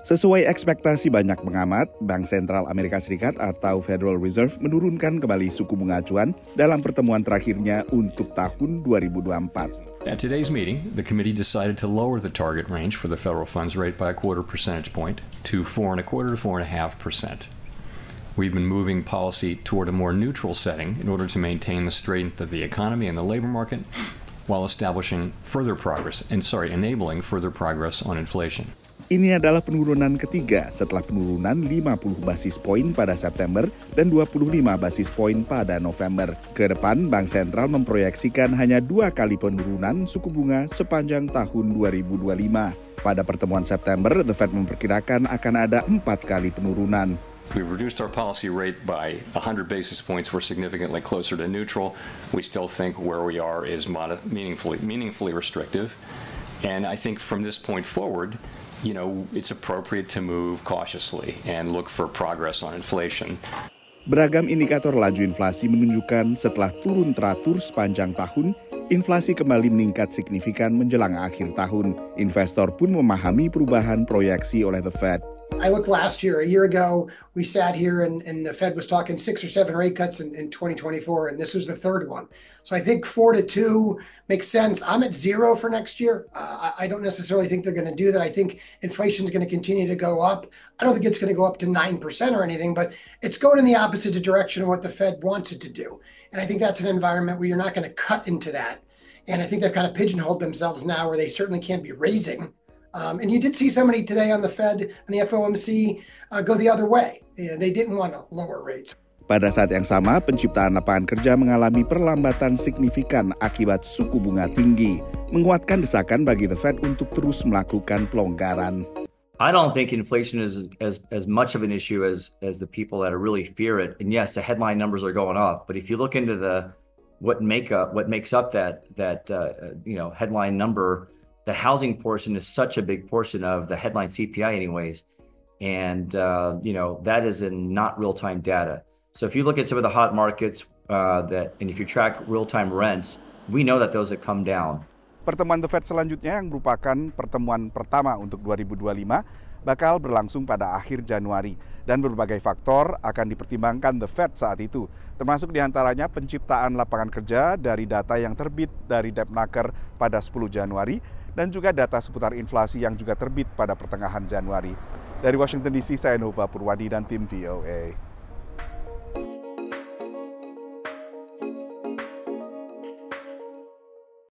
Sesuai ekspektasi banyak pengamat, Bank Sentral Amerika Serikat atau Federal Reserve menurunkan kembali suku bunga acuan dalam pertemuan terakhirnya untuk tahun 2024. At today's meeting, the committee decided to lower the target range for the federal funds rate by a quarter percentage point to 4.25% to 4.5%. We've been moving policy toward a more neutral setting in order to maintain the strength of the economy and the labor market while enabling further progress on inflation. Ini adalah penurunan ketiga setelah penurunan 50 basis poin pada September dan 25 basis poin pada November. Ke depan, Bank Sentral memproyeksikan hanya 2 kali penurunan suku bunga sepanjang tahun 2025. Pada pertemuan September, The Fed memperkirakan akan ada 4 kali penurunan. We've reduced our policy rate by 100 basis points. We're significantly closer to neutral. We still think where we are is meaningfully restrictive. And I think from this point forward, it's appropriate to move cautiously and look for progress on inflation. Beragam indikator laju inflasi menunjukkan setelah turun teratur sepanjang tahun, inflasi kembali meningkat signifikan menjelang akhir tahun. Investor pun memahami perubahan proyeksi oleh The Fed. I looked last year, a year ago, we sat here and the Fed was talking 6 or 7 rate cuts in 2024, and this was the third one. So I think 4 to 2 makes sense. I'm at 0 for next year. I don't necessarily think they're going to do that. I think inflation is going to continue to go up. I don't think it's going to go up to 9% or anything, but it's going in the opposite direction of what the Fed wants it to do. And I think that's an environment where you're not going to cut into that. And I think they've kind of pigeonholed themselves now where they certainly can't be raising. And you did see somebody today on the Fed and the FOMC go the other way. They didn't want to lower rates. Pada saat yang sama, penciptaan lapangan kerja mengalami perlambatan signifikan akibat suku bunga tinggi, menguatkan desakan bagi The Fed untuk terus melakukan pelonggaran. I don't think inflation is as much of an issue as the people that really fear it. And yes, the headline numbers are going up, but if you look into what makes up that headline number, the housing portion is such a big portion of the headline CPI anyways. And, that is in not real-time data. So if you look at some of the hot markets and if you track real-time rents, we know that those have come down. Pertemuan The Fed selanjutnya yang merupakan pertemuan pertama untuk 2025 bakal berlangsung pada akhir Januari. Dan berbagai faktor akan dipertimbangkan The Fed saat itu, termasuk diantaranya penciptaan lapangan kerja dari data yang terbit dari Debtnaker pada 10 Januari, dan juga data seputar inflasi yang juga terbit pada pertengahan Januari. Dari Washington DC, saya Nova Purwadi dan tim VOA.